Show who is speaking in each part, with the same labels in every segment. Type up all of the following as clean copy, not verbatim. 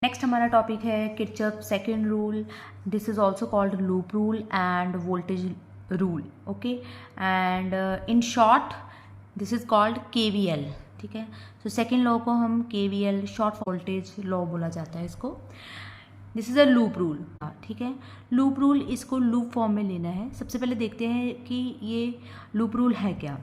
Speaker 1: Next हमारा topic है Kirchhoff second rule. This is also called loop rule end voltage rule. Okay, and in short this is called KVL. ठीक है, तो second law को हम KVL short voltage law बोला जाता है इसको. This is a loop rule. ठीक है, लूप रूल, इसको लूप फॉर्म में लेना है. सबसे पहले देखते हैं कि ये लूप रूल है क्या.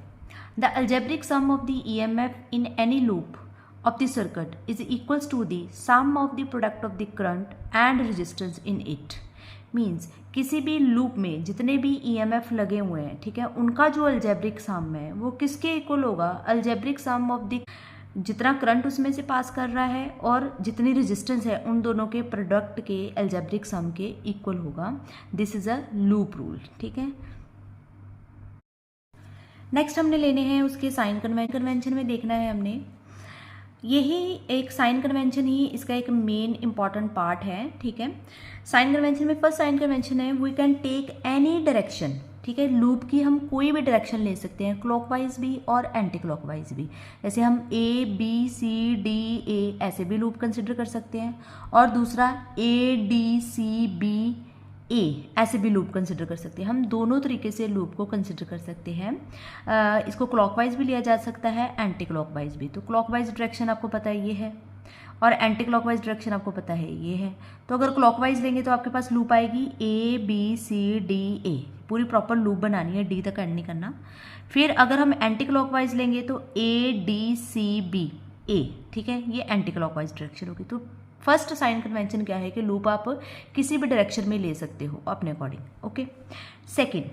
Speaker 1: The algebraic sum of the EMF in any loop of the circuit is equals to the sum of the product of the current and resistance in it. Means किसी भी लूप में जितने भी EMF लगे हुए हैं, ठीक है, उनका जो अल्जेब्रिक सम है वो किसके इक्वल होगा? अल्जेब्रिक सम ऑफ द जितना करंट उसमें से पास कर रहा है और जितनी रेजिस्टेंस है उन दोनों के प्रोडक्ट के अल्जेब्रिक सम के इक्वल होगा. This is a loop rule. ठीक है, नेक्स्ट हमने लेने हैं उसके साइन कन्वेंशन में देखना है हमने. यही एक साइन कन्वेंशन ही इसका एक मेन इंपॉर्टेंट पार्ट है. ठीक है, साइन कन्वेंशन में फर्स्ट साइन कन्वेंशन है we can take any direction. ठीक है, लूप की हम कोई भी डायरेक्शन ले सकते हैं, क्लॉकवाइज भी और एंटी क्लॉकवाइज भी. जैसे हम ABCDA ऐसे भी लूप कंसिडर कर सकते हैं, और दूसरा ADCB ऐसे भी लूप कंसिडर कर सकते हैं. हम दोनों तरीके से लूप को कंसिडर कर सकते हैं. इसको क्लॉकवाइज भी लिया जा सकता है, एंटी क्लॉकवाइज भी. तो क्लॉकवाइज डायरेक्शन आपको पता है ये है, और एंटी क्लॉकवाइज डायरेक्शन आपको पता है ये है. तो अगर क्लॉकवाइज लेंगे तो आपके पास लूप आएगी ABCDA, पूरी प्रॉपर लूप बनानी है, डी तक एंड नहीं करना. फिर अगर हम एंटी क्लॉकवाइज लेंगे तो ADCB. ठीक है, ये एंटी क्लॉकवाइज डायरेक्शन होगी. तो फर्स्ट साइन कन्वेंशन क्या है कि लूप आप किसी भी डायरेक्शन में ले सकते हो अपने अकॉर्डिंग. ओके, सेकंड,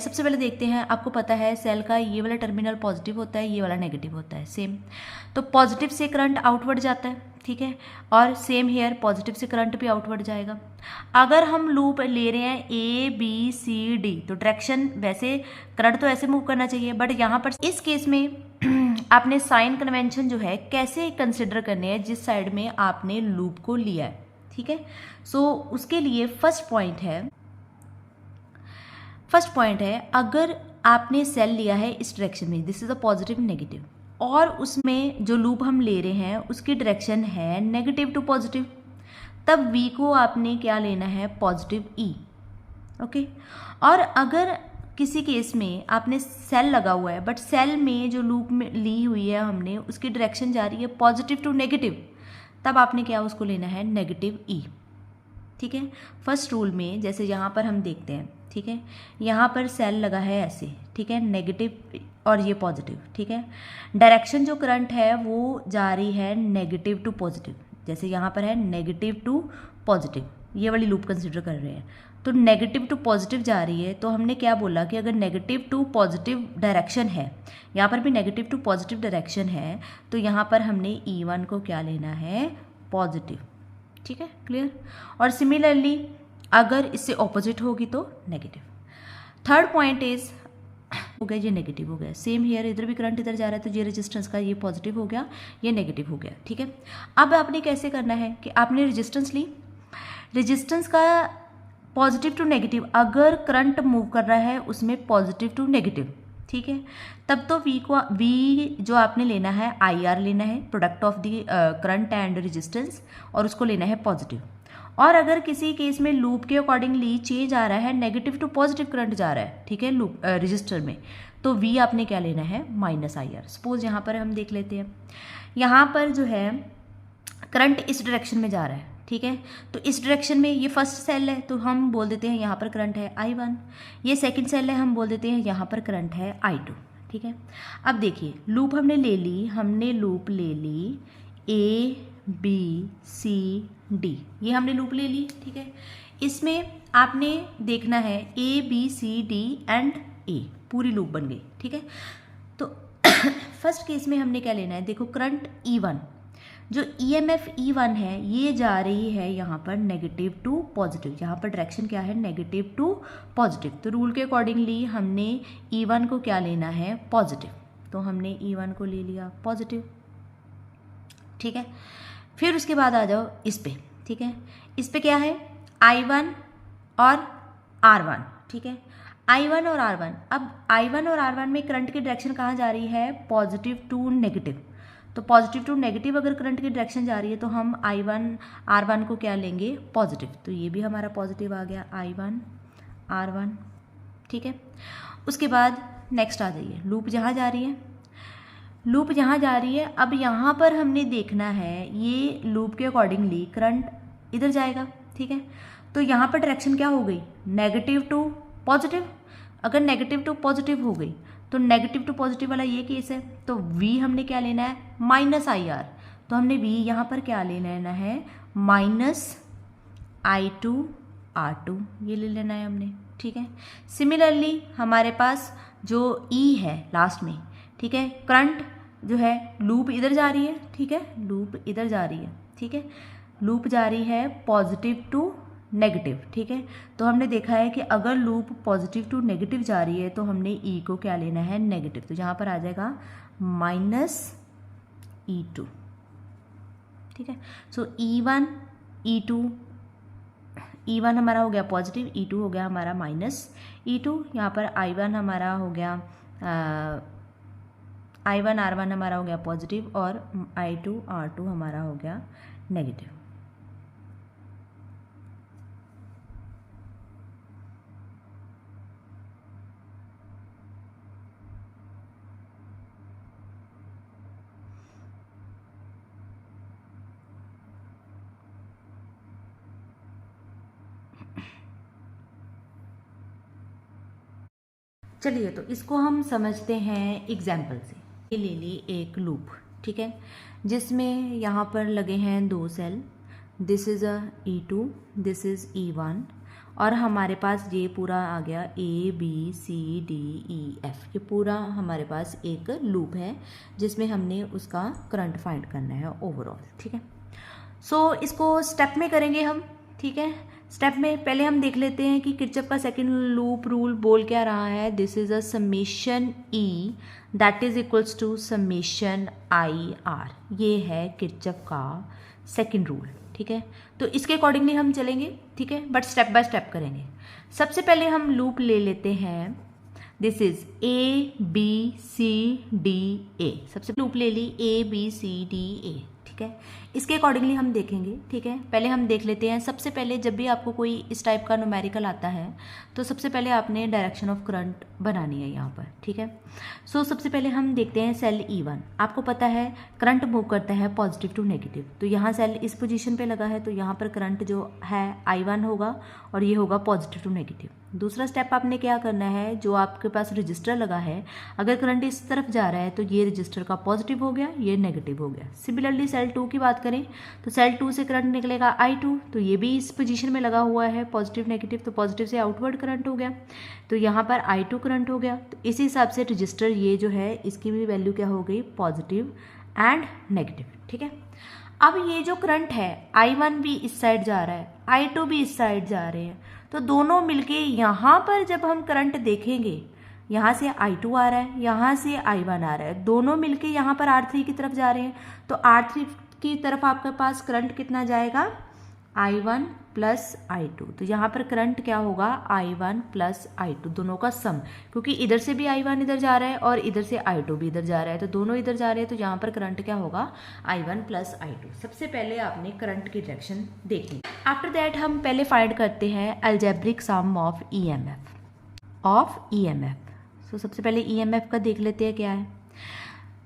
Speaker 1: सबसे पहले देखते हैं. आपको पता है सेल का ये वाला टर्मिनल पॉजिटिव होता है, ये वाला नेगेटिव होता है, सेम. तो पॉजिटिव से करंट आउटवर्ड जाता है. ठीक है, और सेम हेयर पॉजिटिव से करंट भी आउटवर्ड जाएगा. अगर हम लूप ले रहे हैं ABCD तो डायरेक्शन वैसे करंट तो ऐसे मूव करना चाहिए, बट यहाँ पर इस केस में आपने साइन कन्वेंशन जो है कैसे कंसिडर करने हैं जिस साइड में आपने लूप को लिया है. ठीक है, सो उसके लिए फर्स्ट पॉइंट है अगर आपने सेल लिया है इस डायरेक्शन में, this is a positive negative, और उसमें जो लूप हम ले रहे हैं उसकी डायरेक्शन है नेगेटिव टू पॉजिटिव, तब V को आपने क्या लेना है? Positive E. ओके, और अगर किसी केस में आपने सेल लगा हुआ है बट सेल में जो लूप में ली हुई है हमने उसकी डायरेक्शन जा रही है पॉजिटिव टू नेगेटिव, तब आपने क्या उसको लेना है? Negative E. ठीक है, फर्स्ट रूल में जैसे यहाँ पर हम देखते हैं. ठीक है, यहाँ पर सेल लगा है ऐसे, ठीक है, नेगेटिव और ये पॉजिटिव. ठीक है, डायरेक्शन जो करंट है वो जा रही है नेगेटिव टू पॉजिटिव. जैसे यहाँ पर है नेगेटिव टू पॉजिटिव, ये वाली लूप कंसिडर कर रहे हैं, तो नेगेटिव टू पॉजिटिव जा रही है. तो हमने क्या बोला कि अगर नेगेटिव टू पॉजिटिव डायरेक्शन है, यहाँ पर भी नेगेटिव टू पॉजिटिव डायरेक्शन है, तो यहाँ पर हमने E1 को क्या लेना है? पॉजिटिव. ठीक है, क्लियर. और सिमिलरली अगर इससे ऑपोजिट होगी तो नेगेटिव. थर्ड पॉइंट इज हो गया, ये नेगेटिव हो गया. सेम हेयर, इधर भी करंट इधर जा रहा है, तो ये रेजिस्टेंस का ये पॉजिटिव हो गया, ये नेगेटिव हो गया. ठीक है, अब आपने कैसे करना है कि आपने रेजिस्टेंस ली, रेजिस्टेंस का पॉजिटिव टू नेगेटिव, अगर करंट मूव कर रहा है उसमें पॉजिटिव टू नेगेटिव, ठीक है, तब तो V जो आपने लेना है IR लेना है, product of the current and resistance, और उसको लेना है पॉजिटिव. और अगर किसी केस में लूप के अकॉर्डिंगली चेंज आ रहा है, नेगेटिव टू पॉजिटिव करंट जा रहा है, ठीक है, लूप रजिस्टर में, तो V आपने क्या लेना है? -IR. सपोज यहाँ पर हम देख लेते हैं, यहाँ पर जो है करंट इस डायरेक्शन में जा रहा है. ठीक है, तो इस डायरेक्शन में ये फर्स्ट सेल है तो हम बोल देते हैं यहाँ पर करंट है I1. ये सेकंड सेल है, हम बोल देते हैं यहाँ पर करंट है I2. ठीक है, अब देखिए लूप हमने ले ली, हमने लूप ले ली ABCD, ये हमने लूप ले ली. ठीक है, इसमें आपने देखना है ABCD एंड A, पूरी लूप बन गई. ठीक है, तो फर्स्ट केस में हमने क्या लेना है? देखो करंट E1, जो EMF E1 है ये जा रही है यहाँ पर नेगेटिव टू पॉजिटिव. यहाँ पर डायरेक्शन क्या है? Negative to positive. तो रूल के अकॉर्डिंगली हमने E1 को क्या लेना है? पॉजिटिव. तो हमने E1 को ले लिया पॉजिटिव. ठीक है, फिर उसके बाद आ जाओ इस पे. ठीक है, इस पे क्या है? I1 और R1. ठीक है, I1 और R1. अब I1 और R1 में करंट की डायरेक्शन कहाँ जा रही है? Positive to negative. तो पॉजिटिव टू नेगेटिव अगर करंट की डायरेक्शन जा रही है तो हम I1 R1 को क्या लेंगे, पॉजिटिव, तो ये भी हमारा पॉजिटिव आ गया I1 R1, ठीक है। उसके बाद नेक्स्ट आ जाइए, लूप जहाँ जा रही है, लूप जहाँ जा रही है, अब यहाँ पर हमने देखना है ये लूप के अकॉर्डिंगली करंट इधर जाएगा, ठीक है। तो यहाँ पर डायरेक्शन क्या हो गई, नेगेटिव टू पॉजिटिव। अगर नेगेटिव टू पॉजिटिव हो गई तो नेगेटिव टू पॉजिटिव वाला ये केस है, तो V हमने क्या लेना है, -IR, तो हमने V यहाँ पर क्या ले लेना है, -I2 R2 ये ले लेना है हमने, ठीक है। सिमिलरली हमारे पास जो E है लास्ट में, ठीक है, करंट जो है लूप इधर जा रही है, ठीक है, लूप इधर जा रही है, ठीक है, लूप जा रही है पॉजिटिव टू नेगेटिव, ठीक है। तो हमने देखा है कि अगर लूप पॉजिटिव टू नेगेटिव जा रही है तो हमने E को क्या लेना है, नेगेटिव, तो यहाँ पर आ जाएगा -E2, ठीक है। सो E1 E1 हमारा हो गया पॉजिटिव, E2 हो गया हमारा -E2, यहाँ पर I1 हमारा हो गया I1 R1 हमारा हो गया पॉजिटिव और I2 R2 हमारा हो गया नेगेटिव। चलिए तो इसको हम समझते हैं एग्जाम्पल से। ये ले ली एक लूप, ठीक है, जिसमें यहाँ पर लगे हैं 2 cell, this is a E2, this is E1, और हमारे पास ये पूरा आ गया ABCDEF, ये पूरा हमारे पास एक लूप है जिसमें हमने उसका करंट फाइंड करना है ओवरऑल, ठीक है। सो इसको स्टेप में करेंगे हम, ठीक है। स्टेप में पहले हम देख लेते हैं कि किरचॉफ का सेकंड लूप रूल बोल क्या रहा है, this is a summation E that is equals to summation IR, ये है किरचॉफ का सेकंड रूल, ठीक है। तो इसके अकॉर्डिंगली हम चलेंगे, ठीक है, बट स्टेप बाय स्टेप करेंगे। सबसे पहले हम लूप ले लेते हैं, दिस इज ABCDA, सबसे लूप ले ली ABCDA, ठीक है। इसके अकॉर्डिंगली हम देखेंगे, ठीक है। पहले हम देख लेते हैं, सबसे पहले जब भी आपको कोई इस टाइप का न्यूमेरिकल आता है तो सबसे पहले आपने डायरेक्शन ऑफ करंट बनानी है यहाँ पर, ठीक है। सो सबसे पहले हम देखते हैं सेल E1, आपको पता है करंट मूव करता है पॉजिटिव टू नेगेटिव, तो यहाँ सेल इस पोजीशन पे लगा है तो यहाँ पर करंट जो है I1 होगा और ये होगा पॉजिटिव टू नेगेटिव। दूसरा स्टेप आपने क्या करना है, जो आपके पास रजिस्टर लगा है, अगर करंट इस तरफ जा रहा है तो ये रजिस्टर का पॉजिटिव हो गया, ये नेगेटिव हो गया। सिमिलरली सेल 2 की बात करें तो सेल 2 से करंट निकलेगा I2, तो ये भी इस पोजीशन में लगा हुआ है पॉजिटिव नेगेटिव, तो पॉजिटिव से आउटवर्ड करंट हो गया, तो यहाँ पर I2 करंट हो गया। तो इसी हिसाब से रजिस्टर ये जो है इसकी भी वैल्यू क्या हो गई, पॉजिटिव एंड नेगेटिव, ठीक है। अब ये जो करंट है I1 भी इस साइड जा रहा है, I2 भी इस साइड जा रहे हैं, तो दोनों मिलके यहाँ पर जब हम करंट देखेंगे, यहाँ से I2 आ रहा है, यहाँ से I1 आ रहा है, दोनों मिलके यहाँ पर R3 की तरफ जा रहे हैं, तो R3 की तरफ आपके पास करंट कितना जाएगा, I1 प्लस I2, तो यहाँ पर करंट क्या होगा, I1 प्लस I2 दोनों का सम, क्योंकि इधर से भी I1 इधर जा रहा है और इधर से I2 भी इधर जा रहा है, तो दोनों इधर जा रहे हैं, तो यहाँ पर करंट क्या होगा, I1 प्लस I2। सबसे पहले आपने करंट की डायरेक्शन देखनी। आफ्टर दैट हम पहले फाइंड करते हैं अलजेब्रिक सम ऑफ EMF। सो सबसे पहले EMF का देख लेते हैं क्या है।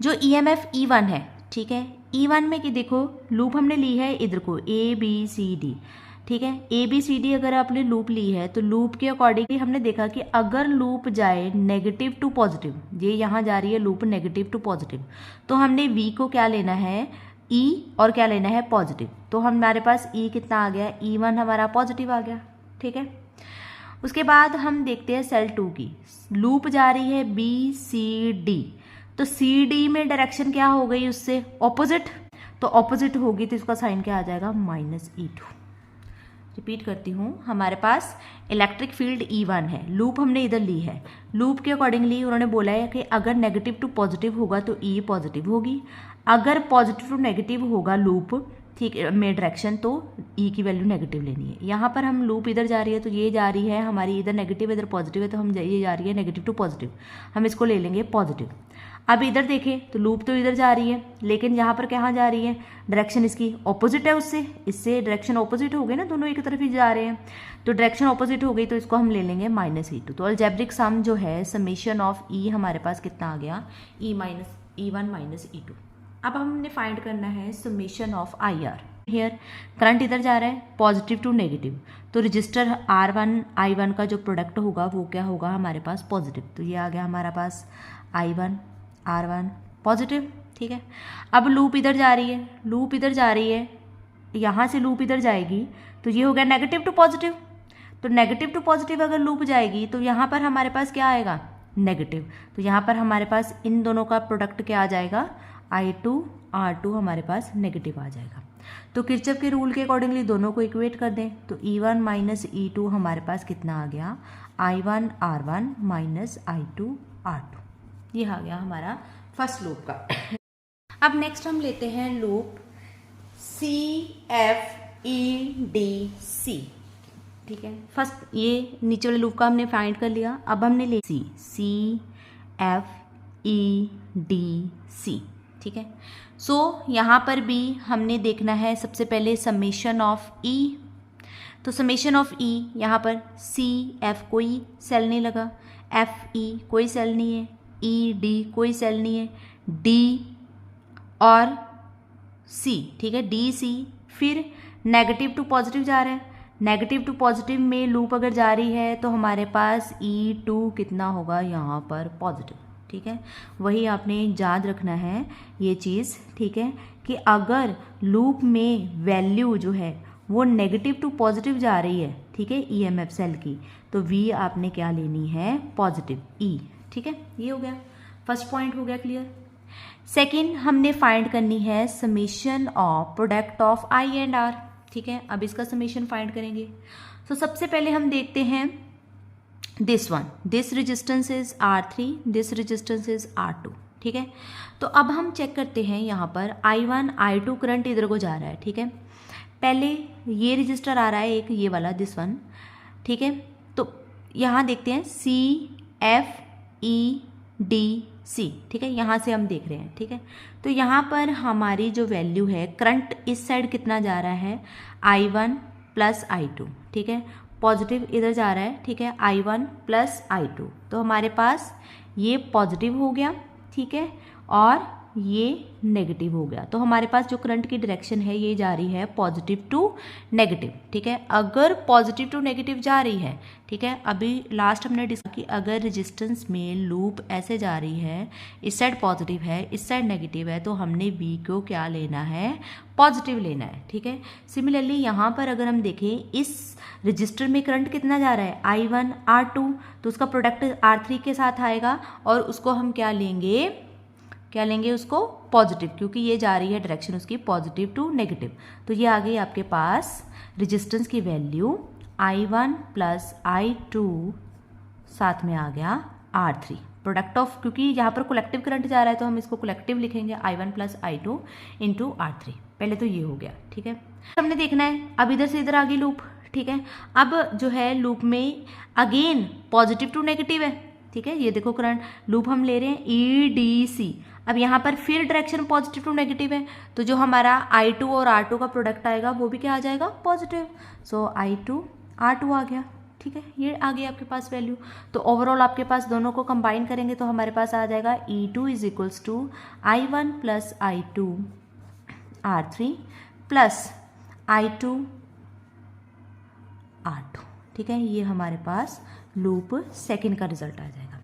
Speaker 1: जो EMF E1 है, ठीक है, E1 में कि देखो लूप हमने ली है इधर को ABCD, ठीक है, ABCD अगर आपने लूप ली है तो लूप के अकॉर्डिंगली हमने देखा कि अगर लूप जाए नेगेटिव टू पॉजिटिव, ये यहाँ जा रही है लूप नेगेटिव टू पॉजिटिव, तो हमने V को क्या लेना है, E, और क्या लेना है, पॉजिटिव, तो हमारे पास E कितना आ गया, E1 हमारा पॉजिटिव आ गया, ठीक है। उसके बाद हम देखते हैं सेल 2 की, लूप जा रही है BCD, तो CD में डायरेक्शन क्या हो गई उससे ऑपोजिट, तो ऑपोजिट होगी तो इसका साइन क्या आ जाएगा, -E2। रिपीट करती हूँ, हमारे पास इलेक्ट्रिक फील्ड E1 है, लूप हमने इधर ली है, लूप के अकॉर्डिंगली उन्होंने बोला है कि अगर नेगेटिव टू पॉजिटिव होगा तो E पॉजिटिव होगी, अगर पॉजिटिव टू नेगेटिव होगा लूप, ठीक है, में डायरेक्शन, तो E की वैल्यू नेगेटिव लेनी है। यहाँ पर हम लूप इधर जा रही है तो ये जा रही है हमारी इधर नेगेटिव, इधर पॉजिटिव है, तो हम ये जा रही है नेगेटिव टू पॉजिटिव, हम इसको ले लेंगे पॉजिटिव। अब इधर देखें तो लूप तो इधर जा रही है, लेकिन यहाँ पर कहाँ जा रही है, डायरेक्शन इसकी ऑपोजिट है उससे, इससे डायरेक्शन ऑपोजिट हो गई ना, दोनों एक तरफ ही जा रहे हैं, तो डायरेक्शन ऑपोजिट हो गई, तो इसको हम ले लेंगे -e2। तो अलजेब्रिक सम जो है समेशन ऑफ ई हमारे पास कितना आ गया, e1 माइनस e2। अब हमने फाइंड करना है summation of IR। Here current इधर जा रहा है पॉजिटिव टू नेगेटिव, तो रजिस्टर R1 I1 का जो प्रोडक्ट होगा वो क्या होगा हमारे पास पॉजिटिव, तो ये आ गया हमारा पास I1 R1 पॉजिटिव। ठीक है, अब लूप इधर जा रही है, लूप इधर जा रही है, यहाँ से लूप इधर जाएगी, तो ये हो गया नेगेटिव टू पॉजिटिव। तो नेगेटिव टू पॉजिटिव अगर लूप जाएगी तो यहाँ पर हमारे पास क्या आएगा, नेगेटिव। तो यहाँ पर हमारे पास इन दोनों का प्रोडक्ट क्या आ जाएगा, I2 R2 हमारे पास नेगेटिव आ जाएगा। तो किरचॉफ के रूल के अकॉर्डिंगली दोनों को इक्वेट कर दें, तो E1 माइनस E2 हमारे पास कितना आ गया, I1 R1 minus I2 R2। ये आ गया हमारा फर्स्ट लूप का। अब नेक्स्ट हम लेते हैं लूप CFEDC। ठीक है, फर्स्ट ये नीचे वाले लूप का हमने फाइंड कर लिया, अब हमने ले CFEDC। ठीक है, सो यहाँ पर भी हमने देखना है सबसे पहले समेशन ऑफ E। तो समेशन ऑफ E यहाँ पर CF कोई सेल नहीं लगा, FE कोई सेल नहीं है, ED कोई सेल नहीं है, D और C। ठीक है, DC फिर नेगेटिव टू पॉजिटिव जा रहा है, नेगेटिव टू पॉजिटिव में लूप अगर जा रही है तो हमारे पास E2 कितना होगा यहाँ पर पॉजिटिव। ठीक है, वही आपने याद रखना है ये चीज़। ठीक है, कि अगर लूप में वैल्यू जो है वो नेगेटिव टू पॉजिटिव जा रही है, ठीक है, EMF सेल की, तो V आपने क्या लेनी है, पॉजिटिव E। ठीक है, ये हो गया फर्स्ट पॉइंट, हो गया क्लियर। सेकेंड हमने फाइंड करनी है summation of product of I and R। ठीक है, अब इसका समेशन फाइंड करेंगे। तो सबसे पहले हम देखते हैं this one, this resistance is R3, this resistance is R2। ठीक है, तो अब हम चेक करते हैं यहाँ पर I1 I2 करंट इधर को जा रहा है। ठीक है, पहले ये रजिस्टर आ रहा है एक, ये वाला दिस वन। ठीक है, तो यहाँ देखते हैं CFEDC। ठीक है, यहाँ से हम देख रहे हैं। ठीक है, तो यहाँ पर हमारी जो वैल्यू है, करंट इस साइड कितना जा रहा है, I1 प्लस I2। ठीक है, पॉजिटिव इधर जा रहा है। ठीक है, I1 प्लस I2, तो हमारे पास ये पॉजिटिव हो गया। ठीक है, और ये नेगेटिव हो गया, तो हमारे पास जो करंट की डायरेक्शन है ये जा रही है पॉजिटिव टू नेगेटिव। ठीक है, अगर पॉजिटिव टू नेगेटिव जा रही है, ठीक है, अभी लास्ट हमने डिस्कस कि अगर रेजिस्टेंस में लूप ऐसे जा रही है, इस साइड पॉजिटिव है, इस साइड नेगेटिव है, तो हमने V को क्या लेना है, पॉजिटिव लेना है। ठीक है, सिमिलरली यहाँ पर अगर हम देखें इस रजिस्टर में करंट कितना जा रहा है, I1 R2, तो उसका प्रोडक्ट R3 के साथ आएगा और उसको हम क्या लेंगे, क्या लेंगे उसको पॉजिटिव, क्योंकि ये जा रही है डायरेक्शन उसकी पॉजिटिव टू नेगेटिव। तो ये आ गई आपके पास रेजिस्टेंस की वैल्यू I1 प्लस I2, साथ में आ गया R3 प्रोडक्ट ऑफ, क्योंकि यहाँ पर कलेक्टिव करंट जा रहा है तो हम इसको कलेक्टिव लिखेंगे I1 plus I2 into R3। पहले तो ये हो गया। ठीक है, हमने देखना है अब इधर से इधर आ गई लूप। ठीक है, अब जो है लूप में अगेन पॉजिटिव टू नेगेटिव है। ठीक है, ये देखो करंट लूप हम ले रहे हैं EDC। अब यहाँ पर फिर डायरेक्शन पॉजिटिव टू नेगेटिव है, तो जो हमारा I2 और R2 का प्रोडक्ट आएगा वो भी क्या आ जाएगा, पॉजिटिव। सो I2 R2 आ गया। ठीक है, ये आ गई आपके पास वैल्यू। तो ओवरऑल आपके पास दोनों को कंबाइन करेंगे तो हमारे पास आ जाएगा E2 is equals to I1 plus I2 R3 plus I2 R2। ठीक है, ये हमारे पास लूप सेकेंड का रिजल्ट आ जाएगा।